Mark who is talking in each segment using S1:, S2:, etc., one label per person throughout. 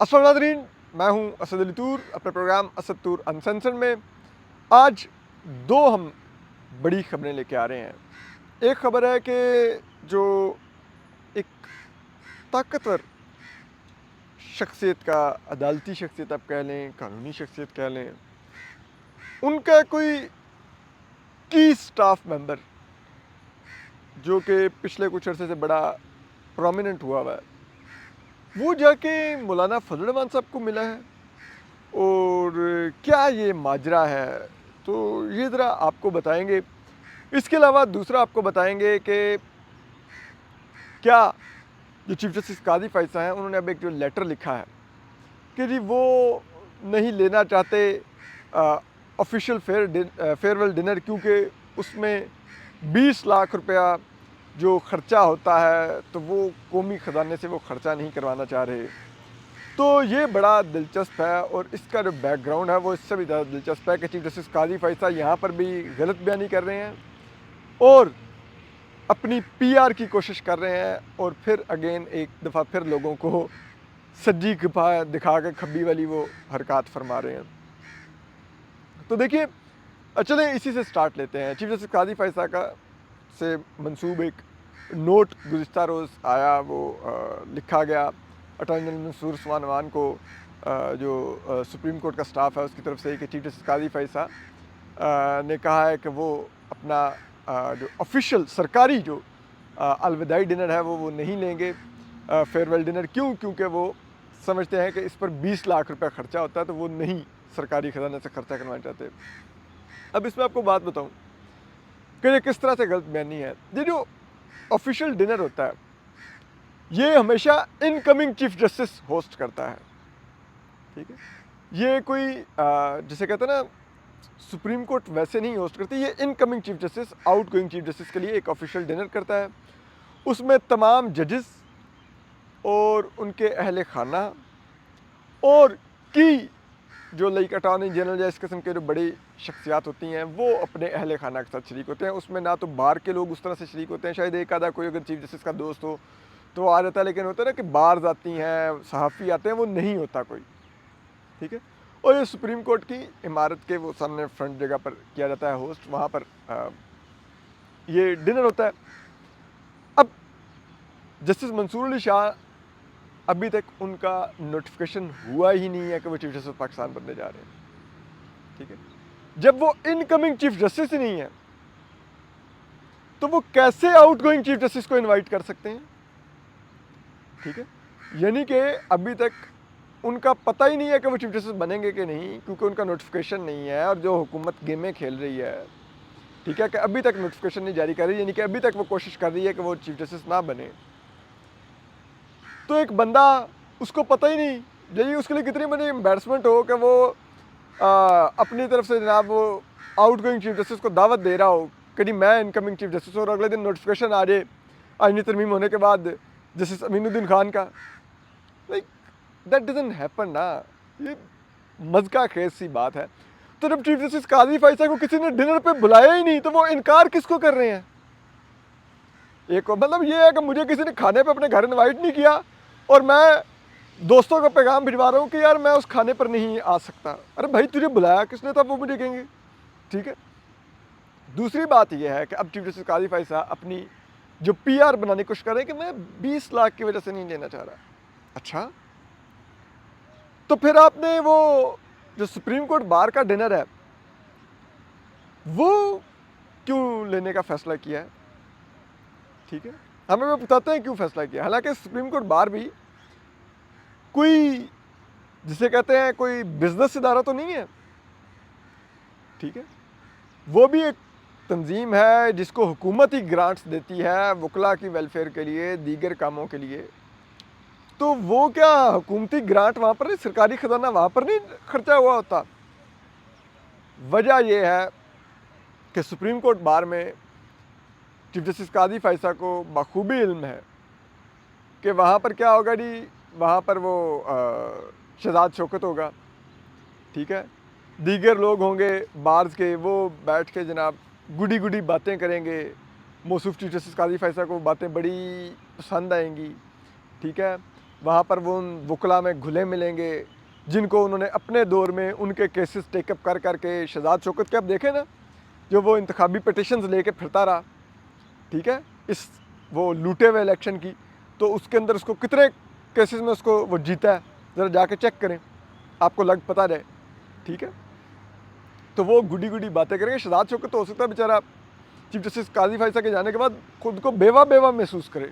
S1: अस्सलाम नाज़रीन, मैं हूं असद अली तूर अपने प्रोग्राम असद तूर अनसेंसर्ड में। आज दो हम बड़ी खबरें लेके आ रहे हैं। एक खबर है कि जो एक ताकतवर शख्सियत का, अदालती शख्सियत आप कह लें, कानूनी शख्सियत कह लें, उनका कोई की स्टाफ मेंबर जो कि पिछले कुछ अरसे से बड़ा प्रोमिनेंट हुआ हुआ है, वो जाके मौलाना फजल रहमान साहब को मिला है। और क्या ये माजरा है, तो ये ज़रा आपको बताएंगे। इसके अलावा दूसरा आपको बताएंगे कि क्या जो चीफ जस्टिस काजी फैसला हैं, उन्होंने अब एक जो लेटर लिखा है कि जी वो नहीं लेना चाहते ऑफिशियल फेयरवेल डिनर, क्योंकि उसमें 20 लाख रुपया जो ख़र्चा होता है तो वो कौमी ख़जाने से वो ख़र्चा नहीं करवाना चाह रहे। तो ये बड़ा दिलचस्प है और इसका जो बैकग्राउंड है वो इससे भी ज़्यादा दिलचस्प है कि चीफ जस्टिस काजी फैसला यहाँ पर भी गलत बयानी कर रहे हैं और अपनी पीआर की कोशिश कर रहे हैं, और फिर अगेन एक दफ़ा फिर लोगों को सज्जी दिखा के खब्बी वाली वो हरकत फरमा रहे हैं। तो देखिए, चलें इसी से स्टार्ट लेते हैं। चीफ जस्टिस काजी फैसला का से मंसूब एक नोट गुज़िश्ता रोज़ आया, वो लिखा गया अटॉर्नी जनरल मंसूर उस्मान अवान को, जो सुप्रीम कोर्ट का स्टाफ है उसकी तरफ से, कि चीफ जस्टिस काजी फैसला ने कहा है कि वो अपना जो ऑफिशियल सरकारी जो अलविदाई डिनर है वो नहीं लेंगे, फेयरवेल डिनर। क्योंकि वो समझते हैं कि इस पर 20 लाख रुपया ख़र्चा होता है, तो वो नहीं सरकारी ख़जाने से ख़र्चा करवाना चाहते। अब इसमें आपको बात बताऊं कि ये किस तरह से गलत बयानी है। ये जो ऑफिशियल डिनर होता है ये हमेशा इनकमिंग चीफ जस्टिस होस्ट करता है, ठीक है। ये कोई जिसे कहते हैं ना, सुप्रीम कोर्ट वैसे नहीं होस्ट करती, ये incoming chief justice out going chief justice के लिए एक ऑफिशियल डिनर करता है। उसमें तमाम जजेस और उनके अहल खाना और की जो लाइक अटॉर्नी जनरल या इस किस्म के जो बड़ी शख्सियात होती हैं वो अपने अहल खाना के साथ शरीक होते हैं। उसमें ना तो बार के लोग उस तरह से शरीक होते हैं, शायद एक आधा कोई अगर चीफ जस्टिस का दोस्त हो तो आ जाता है, लेकिन होता है ना कि बार्स आती हैं, सहाफ़ी आते हैं, वो नहीं होता कोई, ठीक है। और ये सुप्रीम कोर्ट की इमारत के वो सामने फ्रंट जगह पर किया जाता है होस्ट, वहाँ पर ये डिनर होता है। अब जस्टिस मंसूर अली शाह, अभी तक उनका नोटिफिकेशन हुआ ही नहीं है कि वो चीफ जस्टिस पाकिस्तान बनने जा रहे हैं, ठीक है। जब वो इनकमिंग चीफ जस्टिस ही नहीं है तो वो कैसे आउटगोइंग चीफ जस्टिस को इनवाइट कर सकते हैं, ठीक है। यानी कि अभी तक उनका पता ही नहीं है कि वो चीफ जस्टिस बनेंगे कि नहीं, क्योंकि उनका नोटिफिकेशन नहीं है। और जो हुकूमत गेमें खेल रही है, ठीक है, कि अभी तक नोटिफिकेशन नहीं जारी कर रही, यानी कि अभी तक वो कोशिश कर रही है कि वो चीफ जस्टिस ना बने। तो एक बंदा, उसको पता ही नहीं, यही उसके लिए कितनी बड़ी एम्बैरसमेंट हो कि वो अपनी तरफ से जनाब वो आउटगोइंग चीफ जस्टिस को दावत दे रहा हो कि नहीं मैं इनकमिंग चीफ जस्टिस हूँ, और अगले दिन नोटिफिकेशन आ जाए आईनी तरमीम होने के बाद जस्टिस अमीनुद्दीन खान का। लाइक दैट डजंट हैपन ना, ये मज़का खेज सी बात है। तो जब चीफ जस्टिस काजी फैसला को किसी ने डिनर पे बुलाया ही नहीं तो वो इनकार किसको कर रहे हैं? एक मतलब ये है कि मुझे किसी ने खाने पे अपने घर इनवाइट नहीं किया और मैं दोस्तों को पैगाम भिजवा रहा हूँ कि यार मैं उस खाने पर नहीं आ सकता। अरे भाई तुझे बुलाया किसने, तब वो मुझे कहेंगे, ठीक है। दूसरी बात यह है कि अब चीफ जस्टिस काजी फैसला अपनी जो पीआर बनाने की कोशिश कर रहे हैं कि मैं 20 लाख की वजह से नहीं लेना चाह रहा। अच्छा, तो फिर आपने वो जो सुप्रीम कोर्ट बार का डिनर है वो क्यों लेने का फैसला किया है, ठीक है। हमें वो बताते हैं क्यों फैसला किया। हालांकि सुप्रीम कोर्ट बार भी कोई जिसे कहते हैं कोई बिजनेस इदारा तो नहीं है, ठीक है। वो भी एक तंजीम है जिसको हुकूमत ही ग्रांट्स देती है वकला की वेलफेयर के लिए, दीगर कामों के लिए। तो वो क्या हुकूमती ग्रांट वहाँ पर नहीं, सरकारी ख़जाना वहाँ पर नहीं खर्चा हुआ होता? वजह यह है कि सुप्रीम कोर्ट बार में चीफ जस्टिस काजी फैसला को बखूबी इल्म है कि वहाँ पर क्या होगा जी, वहाँ पर वो शहजाद शौकत होगा, ठीक है, दीगर लोग होंगे बार्स के, वो बैठ के जनाब गुडी गुडी बातें करेंगे। मौसूफ चीफ जस्टिस काजी फैसला को बातें बड़ी पसंद आएंगी, ठीक है। वहाँ पर वो उन वकला में घुले मिलेंगे जिनको उन्होंने अपने दौर में उनके केसेस टेकअप कर करके, शहजाद शौकत के आप देखें ना, जो वो इंतखाबी पटिशन्स लेके फिरता रहा, ठीक है, इस वो लूटे हुए इलेक्शन की, तो उसके अंदर उसको कितने केसेस में उसको वो जीता है, ज़रा जाके चेक करें, आपको लग पता रहे, ठीक है। तो वो गुडी गुडी बातें करेंगे। शहजाद शौकत तो हो सकता है बेचारा चीफ जस्टिस काजी फायसा के जाने के बाद खुद को बेवा बेवा महसूस करे,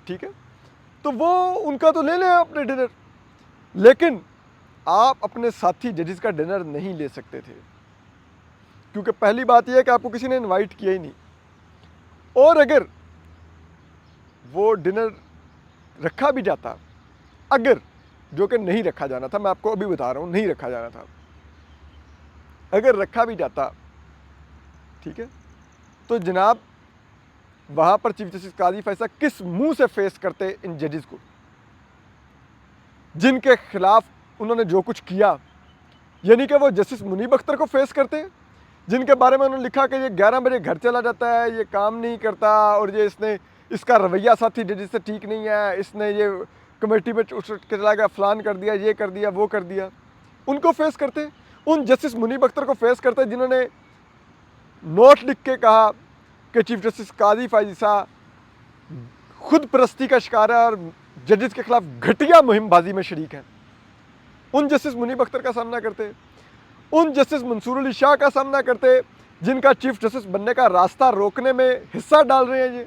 S1: ठीक है। तो वो उनका तो ले लें अपने डिनर, लेकिन आप अपने साथी जजेस का डिनर नहीं ले सकते थे, क्योंकि पहली बात यह है कि आपको किसी ने इनवाइट किया ही नहीं, और अगर वो डिनर रखा भी जाता, अगर, जो कि नहीं रखा जाना था, मैं आपको अभी बता रहा हूँ, नहीं रखा जाना था, अगर रखा भी जाता, ठीक है, तो जनाब वहाँ पर चीफ जस्टिस काजी फैसला किस मुंह से फेस करते इन जजेस को, जिनके खिलाफ उन्होंने जो कुछ किया। यानी कि वो जस्टिस मुनीब अख्तर को फेस करते, जिनके बारे में उन्होंने लिखा कि ये 11 बजे घर चला जाता है, ये काम नहीं करता, और ये इसका रवैया साथी जजेस से ठीक नहीं है, इसने ये कमेटी में उठ के चला गया, फलान कर दिया, ये कर दिया, वो कर दिया, उनको फेस करते। उन जस्टिस मुनीब अख्तर को फेस करते जिन्होंने नोट लिख के कहा कि चीफ जस्टिस काजी फायसा खुद परस्ती का शिकार है और जजेस के खिलाफ घटिया मुहिमबाजी में शरीक है। उन जस्टिस मुनीब अख्तर का सामना करते, उन जस्टिस मंसूर अली शाह का सामना करते, जिनका चीफ जस्टिस बनने का रास्ता रोकने में हिस्सा डाल रहे हैं। ये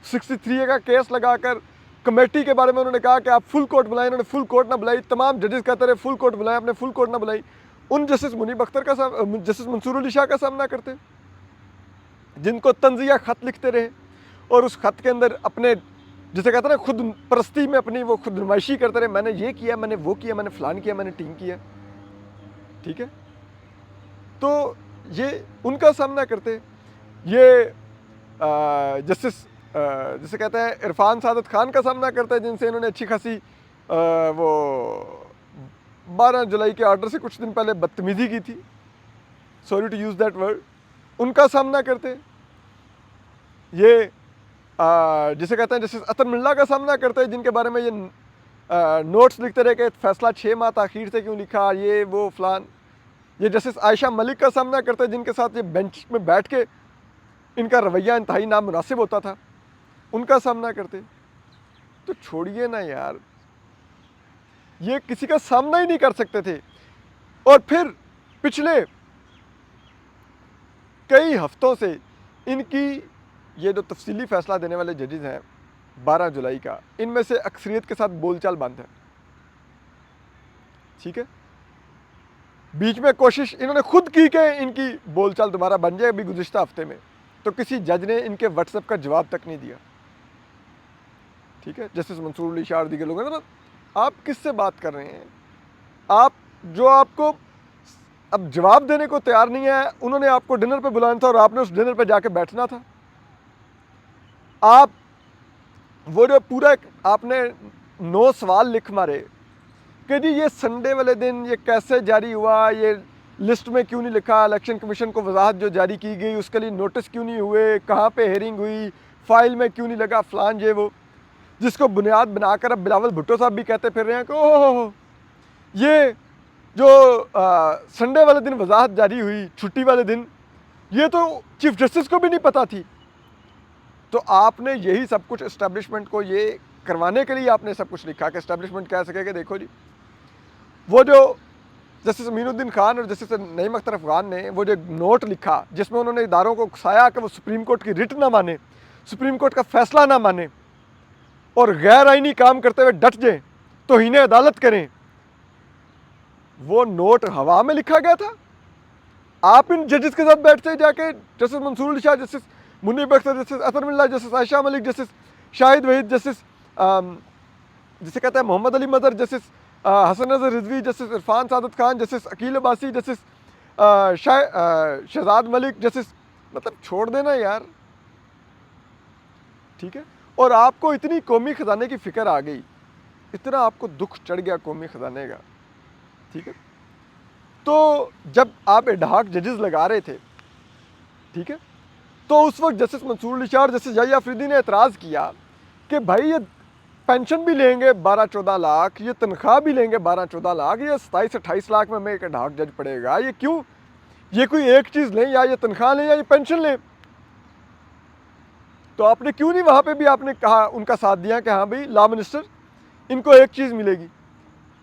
S1: 63A का केस लगाकर कमेटी के बारे में उन्होंने कहा कि आप फुल कोर्ट बुलाएं, उन्होंने फुल कोर्ट ना बुलाई, तमाम जजेस कहते रहे फुल कोर्ट बुलाएं, अपने फुल कोर्ट ना बुलाई। उन जस्टिस मुनीब अख्तर का जस्टिस मंसूर अली शाह का सामना करते, जिनको तंजिया ख़त लिखते रहे और उस ख़त के अंदर अपने, जिसे कहते हैं ना, खुद परस्ती में अपनी वो खुद नुमाइशी करते रहे, मैंने ये किया, मैंने वो किया, मैंने फलान किया, मैंने टीम किया, ठीक है। तो ये उनका सामना करते। ये जस्टिस जिसे कहते हैं इरफान सादत खान का सामना करते हैं, जिनसे इन्होंने अच्छी खासी वो 12 जुलाई के ऑर्डर से कुछ दिन पहले बदतमीज़ी की थी, sorry to use that word, उनका सामना करते। ये जिसे कहते हैं जस्टिस अतर मिल्ला का सामना करते हैं, जिनके बारे में ये नोट्स लिखते रहे कि फैसला 6 माह ताख़ीर से क्यों लिखा, ये वो फलान। ये जस्टिस आयशा मलिक का सामना करते हैं, जिनके साथ ये बेंच में बैठ के इनका रवैया इंतहाई नामुनासिब होता था, उनका सामना करते। तो छोड़िए ना यार, ये किसी का सामना ही नहीं कर सकते थे। और फिर पिछले कई हफ्तों से इनकी ये जो तफसीली फ़ैसला देने वाले जजेस हैं 12 जुलाई का, इनमें से अक्सरियत के साथ बोलचाल बंद है, ठीक है। बीच में कोशिश इन्होंने खुद की कि इनकी बोलचाल दोबारा बन जाए, अभी गुज़िश्ता हफ्ते में, तो किसी जज ने इनके व्हाट्सएप का जवाब तक नहीं दिया, ठीक है। जस्टिस मंसूर अली शाह और दीगर लोग हैं, आप किससे बात कर रहे हैं? आप जो आपको अब जवाब देने को तैयार नहीं है, उन्होंने आपको डिनर पे बुलाना था और आपने उस डिनर पे जाके बैठना था। आप वो जो पूरा आपने 9 सवाल लिख मारे कि जी ये संडे वाले दिन ये कैसे जारी हुआ, ये लिस्ट में क्यों नहीं लिखा, इलेक्शन कमीशन को वजाहत जो जारी की गई उसके लिए नोटिस क्यों नहीं हुए, कहाँ पे हेयरिंग हुई, फाइल में क्यों नहीं लगा, फलान ये वो, जिसको बुनियाद बनाकर अब बिलावल भुट्टो साहब भी कहते फिर रहे हैं कि ओह ये जो संडे वाले दिन वजाहत जारी हुई, छुट्टी वाले दिन, ये तो चीफ जस्टिस को भी नहीं पता थी। तो आपने यही सब कुछ इस्टेब्लिशमेंट को ये करवाने के लिए आपने सब कुछ लिखा कि इस्टेब्लिशमेंट कह सके कि देखो जी, वो जो जस्टिस अमीनुद्दीन खान और जस्टिस नईम अख्तर अफगान ने वो जो नोट लिखा जिसमें उन्होंने इदारों को उकसाया कि वो सुप्रीम कोर्ट की रिट ना माने, सुप्रीम कोर्ट का फैसला ना माने और गैर आइनी काम करते हुए डट जाएं, तौहीन अदालत करें, वो नोट हवा में लिखा गया था। आप इन जजेस के साथ बैठते जाके, justice Mansoor Ali Shah, justice Munib Akhtar, justice Athar Minallah, justice Ayesha Malik, justice Shahid Waheed, justice जिसे कहते हैं Mohammad Ali Mazhar, justice Hasan Nazar Rizvi, justice Irfan Saadat Khan, justice Aqeel Abbasi, justice Shahzad Malik, justice, मतलब छोड़ देना यार, ठीक है। और आपको इतनी कौमी ख़जाने की फ़िक्र आ गई, इतना आपको दुख चढ़ गया कौमी ख़जाने का, ठीक है। तो जब आप एडहॉक जजेस लगा रहे थे, ठीक है, तो उस वक्त जस्टिस मंसूर अली शाह और जस्टिस याहिया अफरीदी ने एतराज़ किया कि भाई ये पेंशन भी लेंगे 12-14 लाख, ये तनख्वाह भी लेंगे 12-14 लाख, ये 27-28 लाख में हमें एक ढाक जज पड़ेगा। ये क्यों? ये कोई एक चीज़ लें, या ये तनख्वाह लें या ये पेंशन लें। तो आपने क्यों नहीं वहाँ पे भी आपने कहा, उनका साथ दिया कि हाँ भाई लॉ मिनिस्टर, इनको एक चीज़ मिलेगी।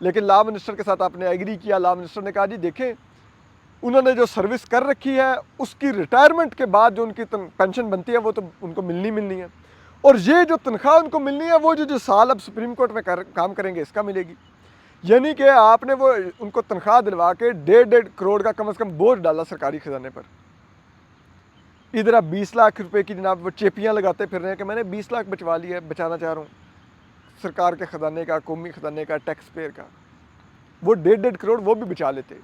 S1: लेकिन लॉ मिनिस्टर के साथ आपने एग्री किया। लॉ मिनिस्टर ने कहा जी देखें, उन्होंने जो सर्विस कर रखी है उसकी रिटायरमेंट के बाद जो उनकी पेंशन बनती है वो तो उनको मिलनी है, और ये जो तनख्वाह उनको मिलनी है वो जो साल अब सुप्रीम कोर्ट में काम करेंगे इसका मिलेगी। यानी कि आपने वो उनको तनख्वाह दिलवा के 1.5 करोड़ का कम से कम बोझ डाला सरकारी खजाने पर। इधर आप 20 लाख रुपए की जनाब वो चेपियाँ लगाते फिर रहे हैं कि मैंने 20 लाख बचवा लिया, बचाना चाह रहा हूँ सरकार के ख़जाने का, कौमी ख़जाने का, टैक्स पेयर का। वो 1.5 करोड़ वो भी बचा लेते,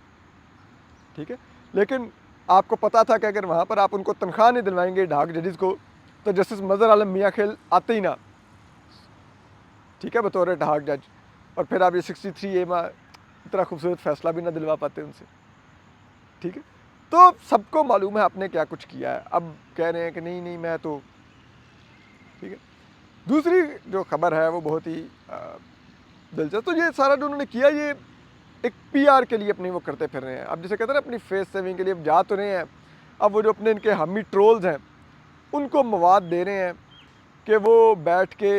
S1: ठीक है। लेकिन आपको पता था कि अगर वहाँ पर आप उनको तनख्वाह नहीं दिलवाएंगे ढाक जजेस को, तो जस्टिस मज़हर आलम मियाँ खेल आते ही ना, ठीक है, बतौर ढाक जज। और फिर आप ये 63A में इतना खूबसूरत फ़ैसला भी ना दिलवा पाते उनसे, ठीक है। तो सबको मालूम है आपने क्या कुछ किया है। अब कह रहे हैं कि नहीं नहीं मैं तो, ठीक है। दूसरी जो खबर है वो बहुत ही दिलचस्प, तो ये सारा जो उन्होंने किया ये एक PR के लिए अपनी वो करते फिर रहे हैं। अब जैसे कहते हैं ना अपनी फेस सेविंग के लिए जा तो रहे हैं, अब वो जो अपने इनके हामी ट्रोल्स हैं उनको मवाद दे रहे हैं कि वो बैठ के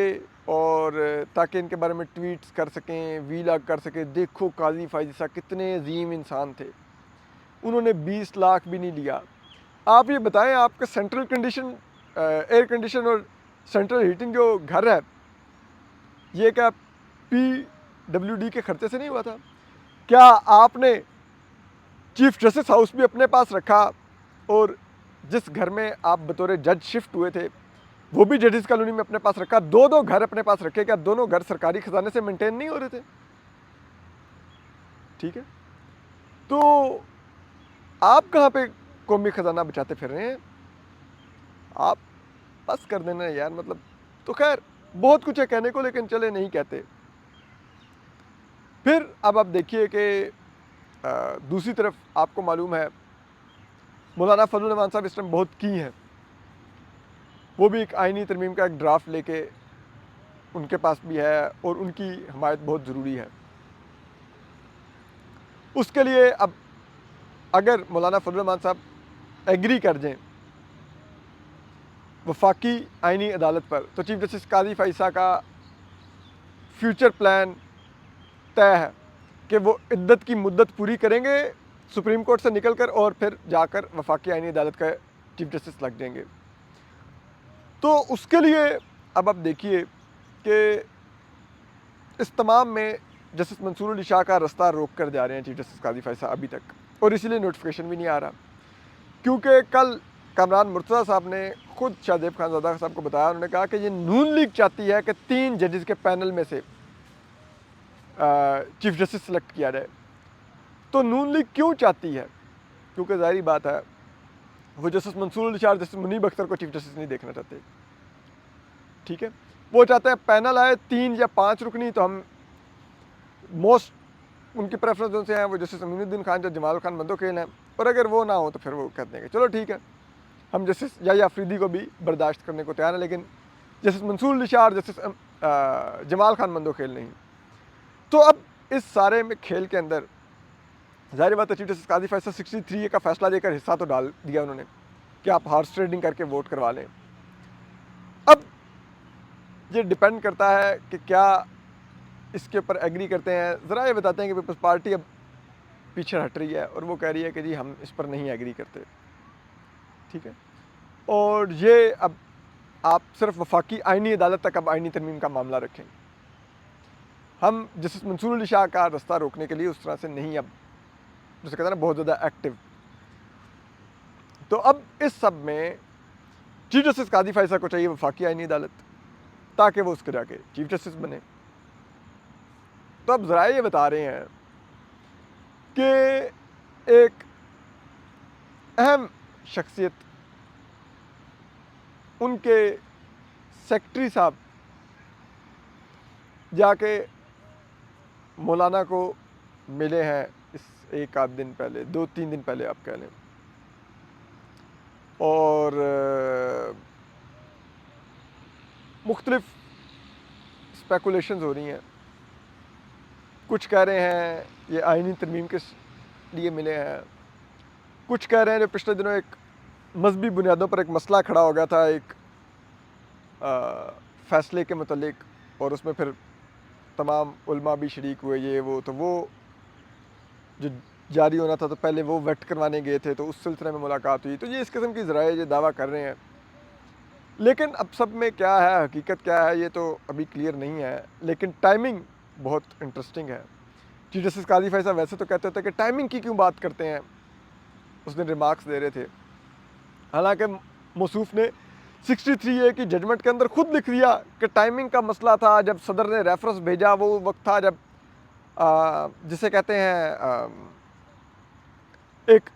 S1: और ताकि इनके बारे में ट्वीट्स कर सकें, वीलॉग कर सकें, देखो काजी फायजी साहब कितने अजीम इंसान थे, उन्होंने 20 लाख भी नहीं लिया। आप ये बताएं, आपका सेंट्रल कंडीशन एयर कंडीशन और सेंट्रल हीटिंग जो घर है ये क्या PWD के खर्चे से नहीं हुआ था? क्या आपने चीफ जस्टिस हाउस भी अपने पास रखा, और जिस घर में आप बतौर जज शिफ्ट हुए थे वो भी जजेस कॉलोनी में अपने पास रखा? 2-2 घर अपने पास रखे, क्या दोनों घर सरकारी खजाने से मेंटेन नहीं हो रहे थे? ठीक है, तो आप कहाँ पे कौमी खजाना बचाते फिर रहे हैं? आप बस कर देना यार, मतलब। तो खैर बहुत कुछ है कहने को, लेकिन चले नहीं कहते। फिर अब आप देखिए कि दूसरी तरफ आपको मालूम है मौलाना फजल रहमान साहब इस टाइम बहुत की हैं, वो भी एक आईनी तरमीम का एक ड्राफ्ट लेके उनके पास भी है, और उनकी हमायत बहुत ज़रूरी है। उसके लिए अब अगर मौलाना फजल रहमान साहब एग्री कर जाएं वफाकी आईनी अदालत पर, तो चीफ जस्टिस काजी फ़ाइसा का फ्यूचर प्लान तय है कि वो इद्दत की मुद्दत पूरी करेंगे सुप्रीम कोर्ट से निकलकर, और फिर जाकर वफाकी आईनी अदालत का चीफ जस्टिस लग जाएंगे। तो उसके लिए अब आप देखिए कि इस तमाम में जस्टिस मंसूर अली शाह का रास्ता रोक कर जा रहे हैं चीफ जस्टिस काजी फ़ाइसा अभी तक, और इसीलिए नोटिफिकेशन भी नहीं आ रहा। क्योंकि कल कामरान मुर्तज़ा साहब ने खुद शाहजेब खानज़ादा साहब को बताया, उन्होंने कहा कि ये नून लीग चाहती है कि 3 जजेस के पैनल में से चीफ जस्टिस सेलेक्ट किया जाए। तो नून लीग क्यों चाहती है? क्योंकि ज़ाहिर बात है वो जस्टिस मंसूर अली शाह, जस्टिस मुनीब अख्तर को चीफ जस्टिस नहीं देखना चाहते, ठीक है। वो चाहते हैं पैनल आए 3 या 5 रुकनी, तो हम मोस्ट उनकी प्रेफरेंस उनसे हैं वो जस्टिस अमीनुद्दीन खान जो जमाल खान मंदोखेल हैं, और अगर वो ना हो तो फिर वो कहते हैं कि चलो ठीक है हम जस्टिस या अफरीदी को भी बर्दाश्त करने को तैयार है, लेकिन जस्टिस मंसूर अली शाह और जस्टिस जमाल खान मंदोखेल नहीं। तो अब इस सारे में खेल के अंदर ज़ाहिर बात है चीफ जस्टिस काजी फ़ाइसा 63A का फैसला देकर हिस्सा तो डाल दिया उन्होंने कि आप हॉर्स ट्रेडिंग करके वोट करवा लें। अब ये डिपेंड करता है कि क्या इसके ऊपर एग्री करते हैं। ज़रा ये बताते हैं कि पीपल्स पार्टी अब पीछे हट रही है और वो कह रही है कि जी हम इस पर नहीं एग्री करते, ठीक है। और ये अब आप सिर्फ वफाकी आईनी अदालत तक अब आईनी तरमीम का मामला रखें। हम जस्टिस मंसूर अली शाह का रास्ता रोकने के लिए उस तरह से नहीं, अब जैसे कहते हैं ना बहुत ज़्यादा एक्टिव। तो अब इस सब में चीफ जस्टिस काजी फ़ाइसा को चाहिए वफाकी आईनी अदालत, ताकि वो उसके जाके चीफ जस्टिस बने। तो अब ज़रा ये बता रहे हैं कि एक अहम शख्सियत उनके सेक्रेटरी साहब जाके मौलाना को मिले हैं इस एक आध दिन पहले, 2-3 दिन पहले आप कह लें, और मुख्तलिफ स्पेकुलेशंस हो रही हैं। कुछ कह रहे हैं ये आइनी तरमीम के लिए मिले हैं, कुछ कह रहे हैं जो पिछले दिनों एक मजहबी बुनियादों पर एक मसला खड़ा हो गया था एक फ़ैसले के मतलब, और उसमें फिर तमाम उलमा भी शरीक हुए, ये वो, तो वो जो जारी होना था तो पहले वो वेट करवाने गए थे, तो उस सिलसिले में मुलाकात हुई। तो ये इस किस्म की ज़राए ये दावा कर रहे हैं, लेकिन अब सब में क्या है, हकीकत क्या है, ये तो अभी क्लियर नहीं है। लेकिन टाइमिंग बहुत इंटरेस्टिंग है। चीफ जस्टिस काजी फैज़ साहब वैसे तो कहते थे कि टाइमिंग की क्यों बात करते हैं, उस दिन रिमार्क्स दे रहे थे। हालांकि मौसूफ ने 63A की जजमेंट के अंदर खुद लिख दिया कि टाइमिंग का मसला था। जब सदर ने रेफरेंस भेजा वो वक्त था जब जिसे कहते हैं एक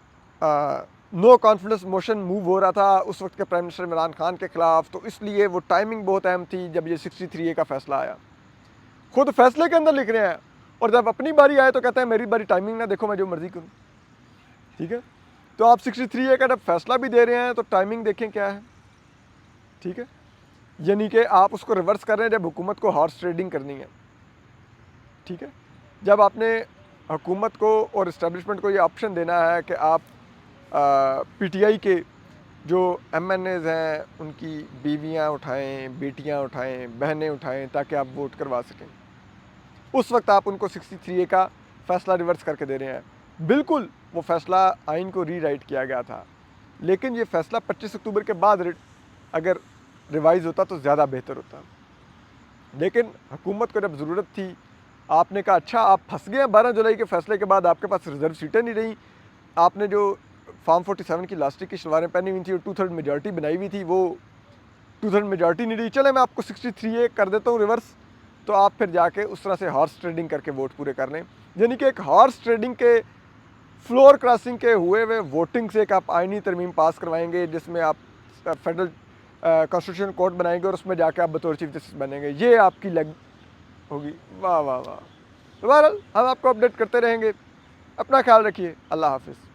S1: नो कॉन्फिडेंस मोशन मूव हो रहा था उस वक्त के प्राइम मिनिस्टर इमरान खान के ख़िलाफ़, तो इसलिए वो टाइमिंग बहुत अहम थी जब ये 63A का फ़ैसला आया। खुद फैसले के अंदर लिख रहे हैं, और जब अपनी बारी आए तो कहते हैं मेरी बारी टाइमिंग ना देखो, मैं जो मर्ज़ी करूँ। ठीक है, तो आप 63A का जब फैसला भी दे रहे हैं तो टाइमिंग देखें क्या है। ठीक है, यानी कि आप उसको रिवर्स कर रहे हैं जब हुकूमत को हॉर्स ट्रेडिंग करनी है। ठीक है, जब आपने हुकूमत को और इस्टेब्लिशमेंट को ये ऑप्शन देना है कि आप PTI के जो MNAs हैं उनकी बीवियां उठाएं, बेटियां उठाएं, बहनें उठाएं, ताकि आप वोट करवा सकें, उस वक्त आप उनको 63A का फ़ैसला रिवर्स करके दे रहे हैं। बिल्कुल वो फ़ैसला आइन को रीराइट किया गया था, लेकिन ये फ़ैसला 25 अक्टूबर के बाद अगर रिवाइज़ होता तो ज़्यादा बेहतर होता। लेकिन हुकूमत को जब ज़रूरत थी, आपने कहा अच्छा आप फंस गए हैं 12 जुलाई के फ़ैसले के बाद, आपके पास रिज़र्व सीटें नहीं रहीं, आपने जो फॉर्म 47 की लास्टिक की शलवारें पहनी हुई थी और 2/3 मेजॉरिटी बनाई हुई थी, वो 2/3 मेजॉरिटी नहीं रही, चले मैं आपको 63A कर देता हूँ रिवर्स, तो आप फिर जाके उस तरह से हॉर्स ट्रेडिंग करके वोट पूरे कर लें। यानी कि एक हॉर्स ट्रेडिंग के फ्लोर क्रॉसिंग के हुए हुए वोटिंग से एक आप आइनी तरमीम पास करवाएंगे, जिसमें आप फेडरल कॉन्स्टिट्यूशन कोर्ट बनाएंगे और उसमें जाके आप बतौर चीफ जस्टिस बनेंगे। ये आपकी लग होगी। वाह वाह वाह। तो बहरहाल हम आपको अपडेट करते रहेंगे। अपना ख्याल रखिए। अल्लाह हाफिज़।